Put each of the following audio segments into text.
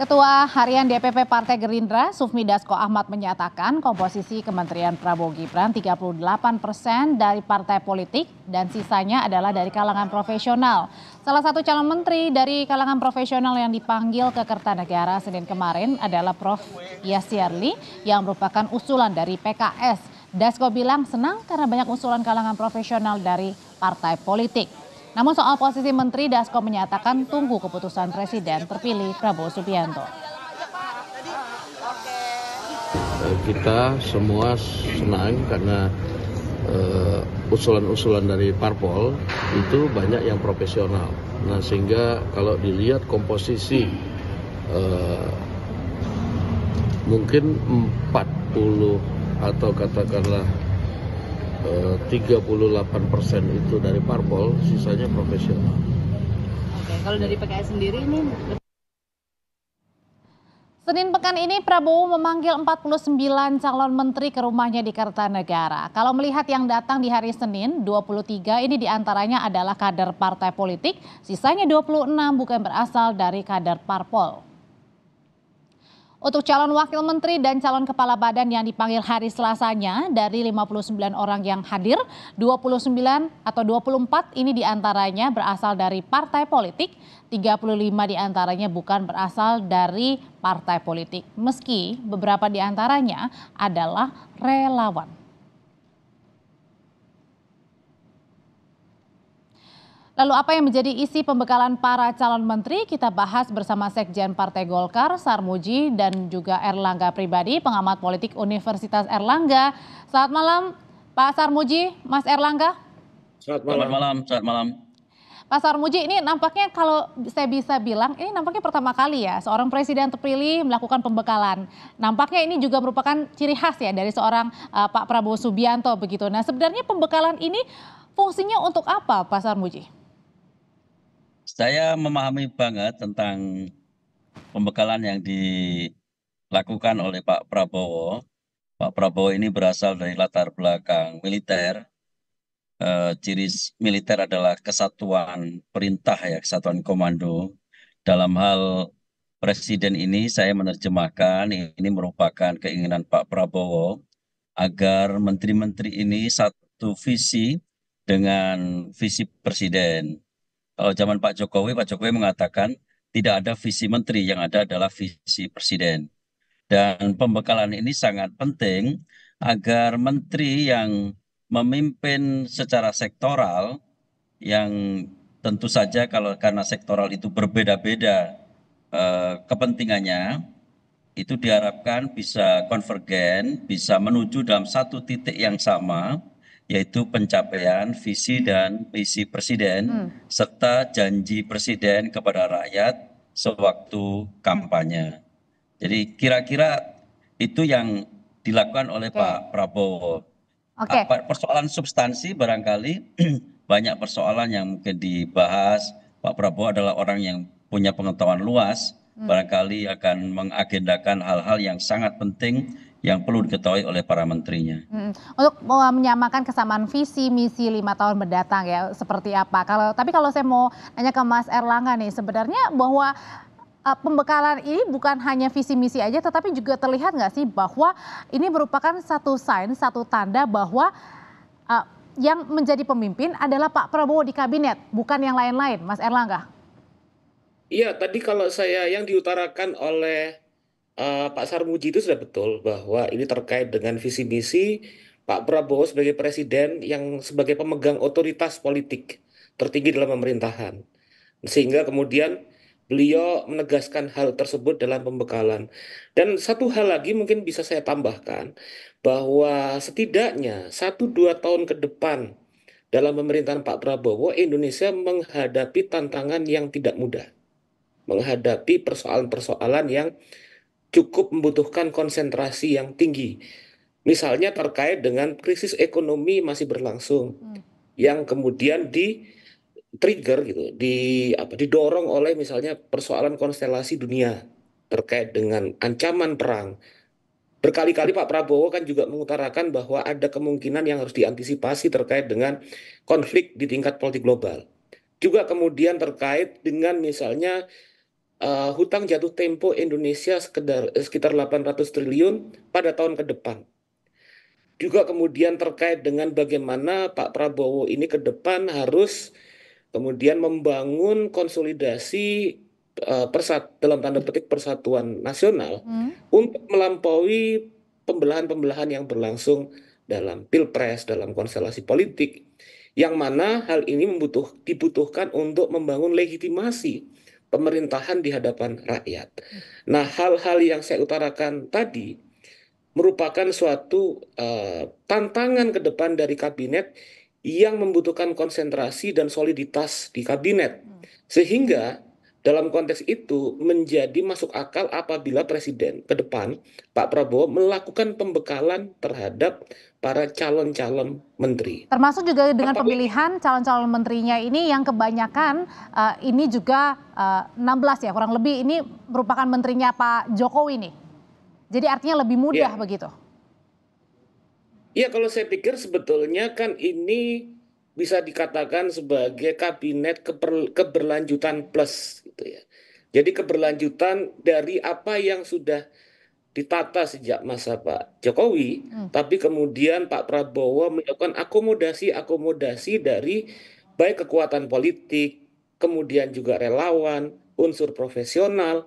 Ketua Harian DPP Partai Gerindra, Sufmi Dasko Ahmad menyatakan komposisi Kementerian Prabowo Gibran 38% dari partai politik dan sisanya adalah dari kalangan profesional. Salah satu calon menteri dari kalangan profesional yang dipanggil ke Kertanegara Senin kemarin adalah Prof. Yasirli yang merupakan usulan dari PKS. Dasko bilang senang karena banyak usulan kalangan profesional dari partai politik. Namun soal posisi menteri, Dasko menyatakan tunggu keputusan Presiden terpilih Prabowo Subianto. Kita semua senang karena usulan-usulan dari parpol itu banyak yang profesional. Nah, sehingga kalau dilihat komposisi mungkin 40 atau katakanlah 38% itu dari parpol, sisanya profesional. Oke, kalau dari PKS sendiri ini? Senin pekan ini Prabowo memanggil 49 calon menteri ke rumahnya di Kertanegara. Kalau melihat yang datang di hari Senin, 23 ini diantaranya adalah kader partai politik, sisanya 26 bukan berasal dari kader parpol. Untuk calon wakil menteri dan calon kepala badan yang dipanggil hari Selasanya, dari 59 orang yang hadir, 29 atau 24 ini diantaranya berasal dari partai politik, 35 diantaranya bukan berasal dari partai politik, meski beberapa diantaranya adalah relawan. Lalu apa yang menjadi isi pembekalan para calon menteri? Kita bahas bersama Sekjen Partai Golkar, Sarmuji, dan juga Erlangga Pribadi, pengamat politik Universitas Erlangga. Selamat malam Pak Sarmuji, Mas Erlangga. Selamat malam. Pak Sarmuji, ini nampaknya kalau saya bisa bilang, ini nampaknya pertama kali ya seorang presiden terpilih melakukan pembekalan. Nampaknya ini juga merupakan ciri khas ya dari seorang Pak Prabowo Subianto begitu. Nah, sebenarnya pembekalan ini fungsinya untuk apa, Pak Sarmuji? Saya memahami banget tentang pembekalan yang dilakukan oleh Pak Prabowo. Pak Prabowo ini berasal dari latar belakang militer. Ciri militer adalah kesatuan perintah ya, kesatuan komando. Dalam hal presiden ini saya menerjemahkan ini merupakan keinginan Pak Prabowo agar menteri-menteri ini satu visi dengan visi presiden. Kalau zaman Pak Jokowi mengatakan tidak ada visi menteri, yang ada adalah visi presiden. Dan pembekalan ini sangat penting agar menteri yang memimpin secara sektoral, yang tentu saja karena sektoral itu berbeda-beda kepentingannya, itu diharapkan bisa konvergen, bisa menuju dalam satu titik yang sama, yaitu pencapaian visi dan misi presiden serta janji presiden kepada rakyat sewaktu kampanye. Jadi kira-kira itu yang dilakukan oleh Pak Prabowo. Persoalan substansi barangkali banyak persoalan yang mungkin dibahas. Pak Prabowo adalah orang yang punya pengetahuan luas, barangkali akan mengagendakan hal-hal yang sangat penting yang perlu diketahui oleh para menterinya. Untuk menyamakan kesamaan visi misi 5 tahun mendatang ya seperti apa. Tapi kalau saya mau nanya ke Mas Erlangga nih, sebenarnya bahwa pembekalan ini bukan hanya visi misi aja, tetapi juga terlihat nggak sih bahwa ini merupakan satu sign, satu tanda bahwa yang menjadi pemimpin adalah Pak Prabowo di kabinet, bukan yang lain-lain, Mas Erlangga. Iya, tadi kalau yang diutarakan oleh Pak Sarmuji itu sudah betul bahwa ini terkait dengan visi misi Pak Prabowo sebagai presiden yang sebagai pemegang otoritas politik tertinggi dalam pemerintahan. Sehingga kemudian beliau menegaskan hal tersebut dalam pembekalan. Dan satu hal lagi mungkin bisa saya tambahkan, bahwa setidaknya 1-2 tahun ke depan dalam pemerintahan Pak Prabowo, Indonesia menghadapi tantangan yang tidak mudah. Menghadapi persoalan-persoalan yang cukup membutuhkan konsentrasi yang tinggi. Misalnya terkait dengan krisis ekonomi masih berlangsung, yang kemudian trigger gitu, didorong oleh misalnya persoalan konstelasi dunia terkait dengan ancaman perang. Berkali-kali Pak Prabowo kan juga mengutarakan bahwa ada kemungkinan yang harus diantisipasi terkait dengan konflik di tingkat politik global. Juga kemudian terkait dengan misalnya hutang jatuh tempo Indonesia sekitar 800 triliun pada tahun ke depan. Juga kemudian terkait dengan bagaimana Pak Prabowo ini ke depan harus kemudian membangun konsolidasi dalam tanda petik persatuan nasional untuk melampaui pembelahan-pembelahan yang berlangsung dalam pilpres, dalam konstelasi politik, yang mana hal ini dibutuhkan untuk membangun legitimasi pemerintahan di hadapan rakyat. Nah, hal-hal yang saya utarakan tadi merupakan suatu tantangan ke depan dari kabinet yang membutuhkan konsentrasi dan soliditas di kabinet. Sehingga dalam konteks itu menjadi masuk akal apabila Presiden ke depan, Pak Prabowo, melakukan pembekalan terhadap para calon-calon menteri. Termasuk juga dengan Apakah pemilihan calon-calon menterinya ini yang kebanyakan ini juga 16 ya kurang lebih ini merupakan menterinya Pak Jokowi nih. Jadi artinya lebih mudah Ya, begitu. ya, kalau saya pikir sebetulnya kan ini bisa dikatakan sebagai kabinet keberlanjutan plus gitu ya. Jadi keberlanjutan dari apa yang sudah ditata sejak masa Pak Jokowi, tapi kemudian Pak Prabowo melakukan akomodasi-akomodasi dari baik kekuatan politik, kemudian juga relawan, unsur profesional,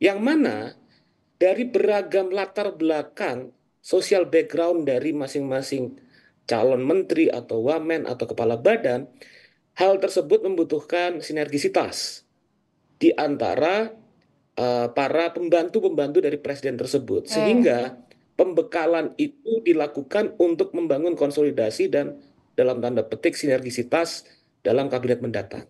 yang mana dari beragam latar belakang social background dari masing-masing calon menteri atau wamen atau kepala badan, hal tersebut membutuhkan sinergisitas di antara para pembantu-pembantu dari presiden tersebut. Sehingga pembekalan itu dilakukan untuk membangun konsolidasi dan dalam tanda petik sinergisitas dalam kabinet mendatang.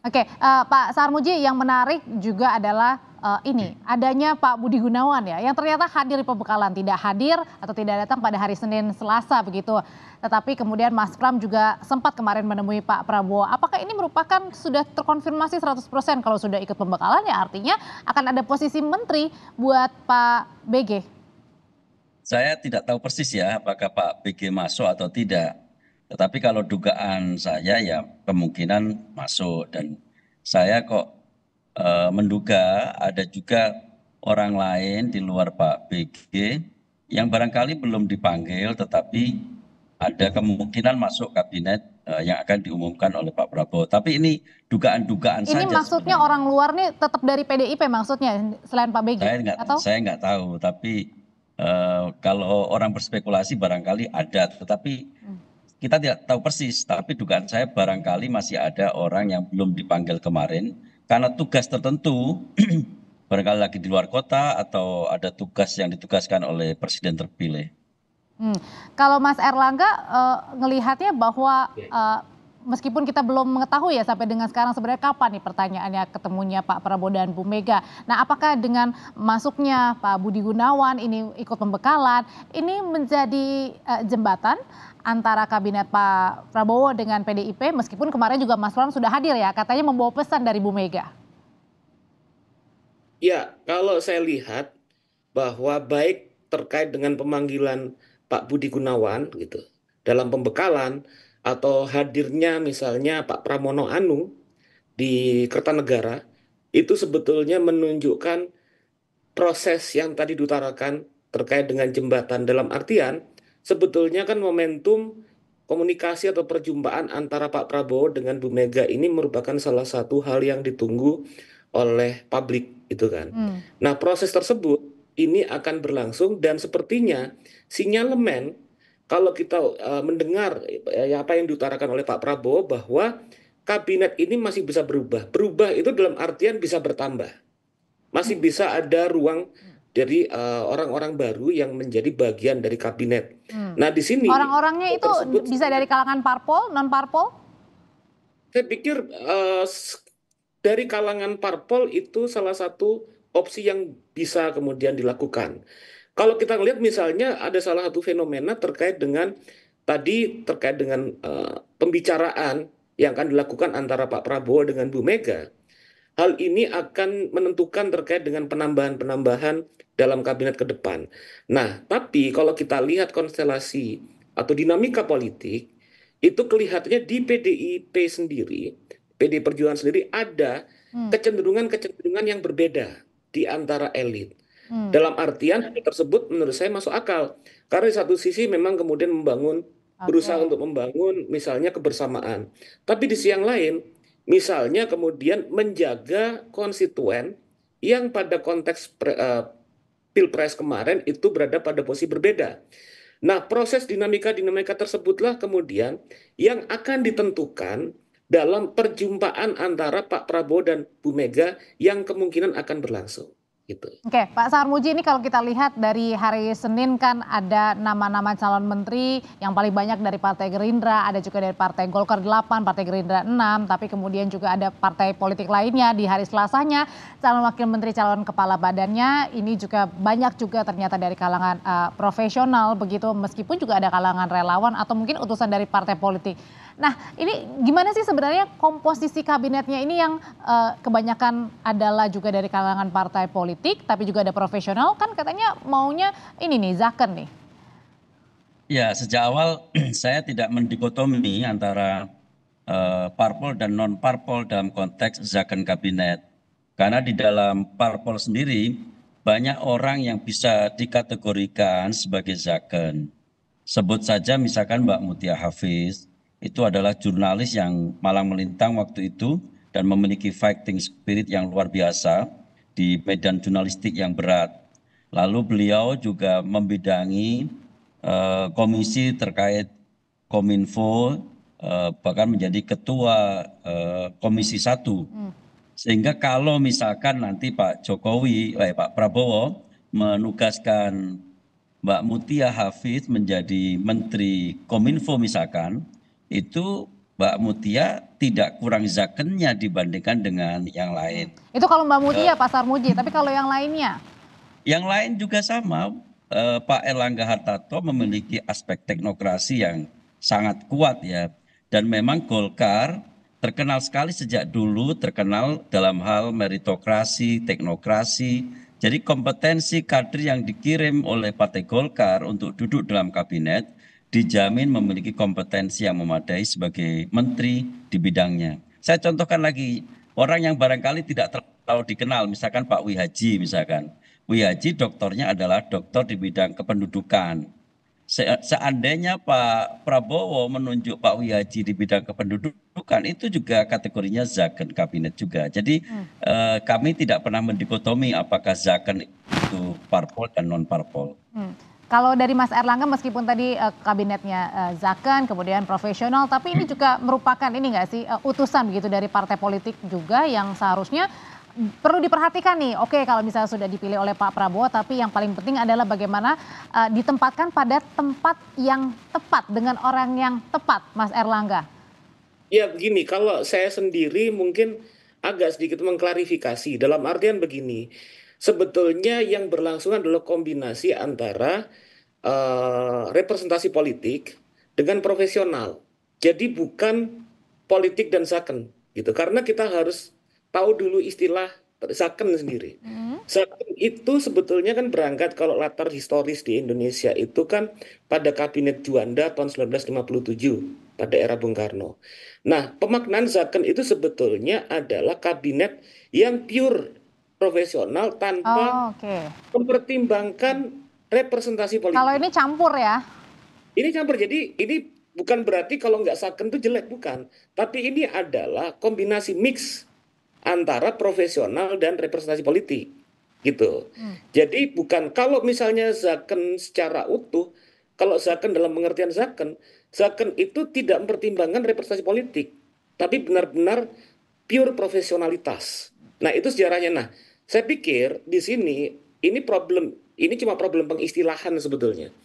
Oke, Pak Sarmuji, yang menarik juga adalah ini adanya Pak Budi Gunawan ya, yang ternyata hadir di pembekalan, tidak hadir atau tidak datang pada hari Senin Selasa begitu. Tetapi kemudian Mas Pram juga sempat kemarin menemui Pak Prabowo. Apakah ini merupakan sudah terkonfirmasi 100% kalau sudah ikut pembekalan ya artinya akan ada posisi menteri buat Pak BG? Saya tidak tahu persis ya apakah Pak BG masuk atau tidak. Tetapi kalau dugaan saya ya kemungkinan masuk, dan saya kok menduga ada juga orang lain di luar Pak BG yang barangkali belum dipanggil tetapi ada kemungkinan masuk kabinet yang akan diumumkan oleh Pak Prabowo. Tapi ini dugaan-dugaan Ini saja maksudnya sebenarnya. orang luar nih tetap dari PDIP maksudnya selain Pak BG atau? Saya nggak tahu, tapi kalau orang berspekulasi barangkali ada, tetapi kita tidak tahu persis. Tapi dugaan saya barangkali masih ada orang yang belum dipanggil kemarin karena tugas tertentu, barangkali lagi di luar kota atau ada tugas yang ditugaskan oleh presiden terpilih. Kalau Mas Erlangga ngelihatnya bahwa meskipun kita belum mengetahui ya sampai dengan sekarang sebenarnya kapan nih pertanyaannya ketemunya Pak Prabowo dan Bu Mega. Nah, apakah dengan masuknya Pak Budi Gunawan ini ikut pembekalan, ini menjadi jembatan antara kabinet Pak Prabowo dengan PDIP, meskipun kemarin juga Mas Pram sudah hadir ya, katanya membawa pesan dari Bu Mega. Ya, kalau saya lihat bahwa baik terkait dengan pemanggilan Pak Budi Gunawan gitu dalam pembekalan atau hadirnya misalnya Pak Pramono Anung di Kertanegara, itu sebetulnya menunjukkan proses yang tadi diutarakan terkait dengan jembatan, dalam artian sebetulnya kan momentum komunikasi atau perjumpaan antara Pak Prabowo dengan Bu Mega ini merupakan salah satu hal yang ditunggu oleh publik itu kan. Nah, proses tersebut ini akan berlangsung dan sepertinya sinyalemen kalau kita mendengar apa yang diutarakan oleh Pak Prabowo bahwa kabinet ini masih bisa berubah. Berubah itu dalam artian bisa bertambah. Masih bisa ada ruang dari orang-orang baru yang menjadi bagian dari kabinet. Nah, di sini Orang-orangnya itu tersebut bisa dari kalangan parpol, non parpol? saya pikir dari kalangan parpol itu salah satu opsi yang bisa kemudian dilakukan. Kalau kita lihat misalnya ada salah satu fenomena terkait dengan terkait dengan pembicaraan yang akan dilakukan antara Pak Prabowo dengan Bu Mega. Hal ini akan menentukan terkait dengan penambahan-penambahan dalam kabinet ke depan. Nah, tapi kalau kita lihat konstelasi atau dinamika politik, itu kelihatannya di PDIP sendiri, PDI Perjuangan sendiri ada kecenderungan-kecenderungan yang berbeda di antara elit. Hmm. Dalam artian hal tersebut menurut saya masuk akal. Karena di satu sisi memang kemudian berusaha Oke. untuk membangun misalnya kebersamaan. Tapi di sisi yang lain, misalnya kemudian menjaga konstituen yang pada konteks Pilpres kemarin itu berada pada posisi berbeda. Nah, proses dinamika-dinamika tersebutlah kemudian yang akan ditentukan dalam perjumpaan antara Pak Prabowo dan Bu Mega yang kemungkinan akan berlangsung. Gitu. Oke, Pak Sarmuji, ini kalau kita lihat dari hari Senin kan ada nama-nama calon menteri yang paling banyak dari Partai Gerindra, ada juga dari Partai Golkar 8, Partai Gerindra 6, tapi kemudian juga ada partai politik lainnya. Di hari Selasanya calon wakil menteri, calon kepala badannya ini juga banyak juga ternyata dari kalangan profesional begitu, meskipun juga ada kalangan relawan atau mungkin utusan dari partai politik. Nah, ini gimana sih sebenarnya komposisi kabinetnya ini yang kebanyakan adalah juga dari kalangan partai politik, tapi juga ada profesional, kan katanya maunya ini nih, Zaken nih. Ya, sejak awal saya tidak mendikotomi antara parpol dan non-parpol dalam konteks zakon kabinet. Karena di dalam parpol sendiri banyak orang yang bisa dikategorikan sebagai zakon. Sebut saja misalkan Mbak Mutia Hafiz, itu adalah jurnalis yang malang melintang waktu itu dan memiliki fighting spirit yang luar biasa di medan jurnalistik yang berat. Lalu beliau juga membidangi komisi terkait Kominfo, bahkan menjadi ketua Komisi 1. Sehingga kalau misalkan nanti Pak Prabowo menugaskan Mbak Mutia Hafiz menjadi Menteri Kominfo misalkan, itu Mbak Mutia tidak kurang zakennya dibandingkan dengan yang lain. Itu kalau Mbak Mutia, Pak Sarmuji, tapi kalau yang lainnya? Yang lain juga sama, Pak Erlangga Hartarto memiliki aspek teknokrasi yang sangat kuat ya. Dan memang Golkar terkenal sekali sejak dulu, terkenal dalam hal meritokrasi, teknokrasi. Jadi kompetensi kader yang dikirim oleh Partai Golkar untuk duduk dalam kabinet dijamin memiliki kompetensi yang memadai sebagai menteri di bidangnya. Saya contohkan lagi, orang yang barangkali tidak terlalu dikenal, misalkan Pak Wihaji misalkan. Wihaji doktornya adalah doktor di bidang kependudukan. Seandainya Pak Prabowo menunjuk Pak Wihaji di bidang kependudukan, itu juga kategorinya zakon kabinet juga. Jadi kami tidak pernah mendikotomi apakah zakon itu parpol dan non parpol. Kalau dari Mas Erlangga meskipun tadi kabinetnya zakon kemudian profesional, tapi ini juga merupakan ini nggak sih utusan begitu dari partai politik juga yang seharusnya perlu diperhatikan nih. Oke, kalau misalnya sudah dipilih oleh Pak Prabowo, tapi yang paling penting adalah bagaimana ditempatkan pada tempat yang tepat dengan orang yang tepat, Mas Erlangga. Ya begini, kalau saya sendiri mungkin agak sedikit mengklarifikasi dalam artian begini. Sebetulnya yang berlangsung adalah kombinasi antara representasi politik dengan profesional. Jadi bukan politik dan zakon gitu. Karena kita harus tahu dulu istilah zakon sendiri. Zakon itu sebetulnya kan berangkat kalau latar historis di Indonesia itu kan pada kabinet Juanda tahun 1957 pada era Bung Karno. Nah, pemaknaan zakon itu sebetulnya adalah kabinet yang pure profesional tanpa mempertimbangkan representasi politik. Kalau ini campur ya? Ini campur, jadi ini bukan berarti kalau nggak zakon itu jelek, bukan. Tapi ini adalah kombinasi mix antara profesional dan representasi politik, gitu. Jadi bukan kalau misalnya zakon secara utuh, kalau zakon dalam pengertian zakon itu tidak mempertimbangkan representasi politik, tapi benar-benar pure profesionalitas. Nah, itu sejarahnya. Nah, saya pikir di sini ini cuma problem pengistilahan sebetulnya.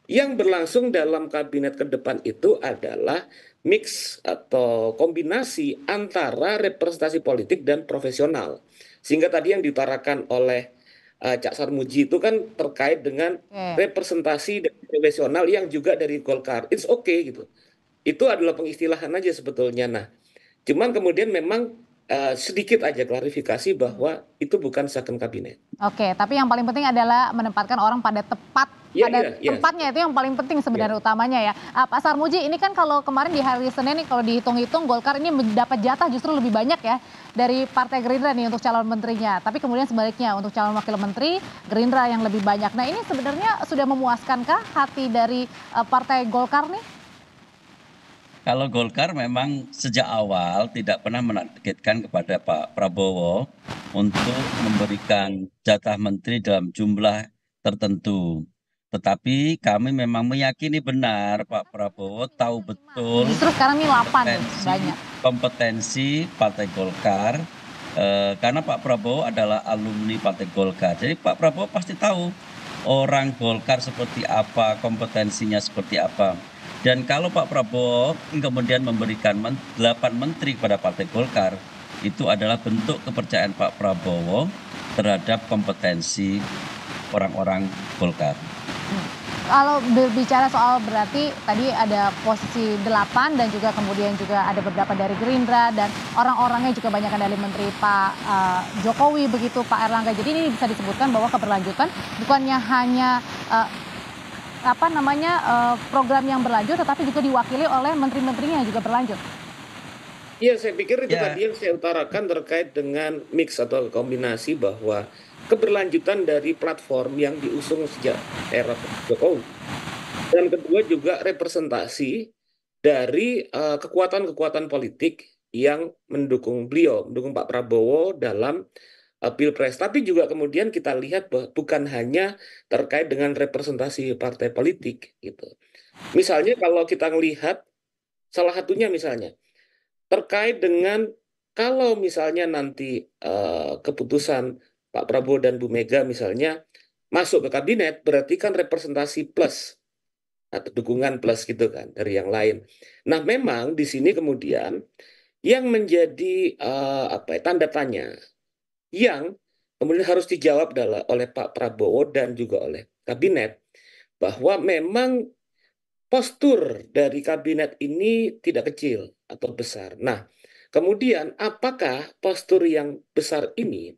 Yang berlangsung dalam kabinet ke depan itu adalah mix atau kombinasi antara representasi politik dan profesional. Sehingga tadi yang diutarakan oleh Cak Sarmuji itu kan terkait dengan representasi dan profesional yang juga dari Golkar. It's okay gitu. Itu adalah pengistilahan aja sebetulnya. Nah, cuman kemudian memang sedikit aja klarifikasi bahwa itu bukan zakon kabinet. Oke, tapi yang paling penting adalah menempatkan orang pada tepat Iya, pada iya, iya. tempatnya itu yang paling penting sebenarnya utamanya ya. Pak Sarmuji, ini kan kalau kemarin di hari Senin nih kalau dihitung-hitung Golkar ini mendapat jatah justru lebih banyak ya dari Partai Gerindra nih untuk calon menterinya. Tapi kemudian sebaliknya untuk calon wakil menteri Gerindra yang lebih banyak. Nah ini sebenarnya sudah memuaskankah hati dari Partai Golkar nih? Kalau Golkar memang sejak awal tidak pernah menargetkan kepada Pak Prabowo untuk memberikan jatah menteri dalam jumlah tertentu. Tetapi kami memang meyakini benar Pak Prabowo tahu betul Justru sekarang nih 8 nih kompetensi banyak. kompetensi Partai Golkar, karena Pak Prabowo adalah alumni Partai Golkar. Jadi Pak Prabowo pasti tahu orang Golkar seperti apa, kompetensinya seperti apa. Dan kalau Pak Prabowo kemudian memberikan 8 menteri kepada Partai Golkar, itu adalah bentuk kepercayaan Pak Prabowo terhadap kompetensi orang-orang Golkar. Kalau berbicara soal berarti tadi ada posisi 8 dan juga kemudian juga ada beberapa dari Gerindra dan orang-orangnya juga banyak dari Menteri Pak Jokowi begitu Pak Erlangga. Jadi ini bisa disebutkan bahwa keberlanjutan bukannya hanya program yang berlanjut tetapi juga diwakili oleh menteri-menterinya yang juga berlanjut. Iya, saya pikir itu Ya, tadi yang saya utarakan terkait dengan mix atau kombinasi bahwa keberlanjutan dari platform yang diusung sejak era Jokowi. Dan kedua juga representasi dari kekuatan-kekuatan politik yang mendukung beliau, mendukung Pak Prabowo dalam Pilpres. Tapi juga kemudian kita lihat bahwa bukan hanya terkait dengan representasi partai politik gitu. Misalnya kalau kita melihat salah satunya misalnya terkait dengan kalau misalnya nanti keputusan Pak Prabowo dan Bu Mega misalnya masuk ke kabinet, berarti kan representasi plus atau dukungan plus gitu kan dari yang lain. Nah, memang di sini kemudian yang menjadi tanda tanya yang kemudian harus dijawab oleh Pak Prabowo dan juga oleh kabinet bahwa memang postur dari kabinet ini tidak kecil atau besar. Nah, kemudian apakah postur yang besar ini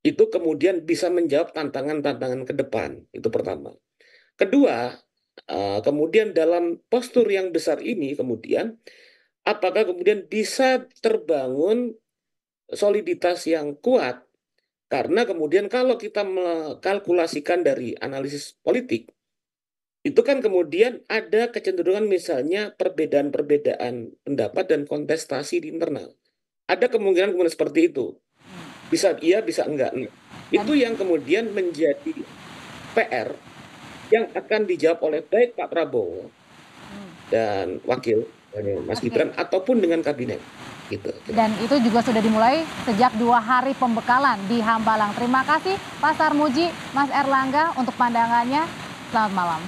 itu kemudian bisa menjawab tantangan-tantangan ke depan? Itu pertama. Kedua, kemudian dalam postur yang besar ini kemudian apakah kemudian bisa terbangun soliditas yang kuat? Karena kemudian kalau kita mengkalkulasikan dari analisis politik, itu kan kemudian ada kecenderungan misalnya perbedaan-perbedaan pendapat dan kontestasi di internal. Ada kemungkinan seperti itu. Bisa iya, bisa enggak. Nah, itu yang kemudian menjadi PR yang akan dijawab oleh baik Pak Prabowo dan wakil Mas Gibran ataupun dengan kabinet. Gitu. Dan itu juga sudah dimulai sejak 2 hari pembekalan di Hambalang. Terima kasih Pak Sarmuji, Mas Erlangga untuk pandangannya. Selamat malam.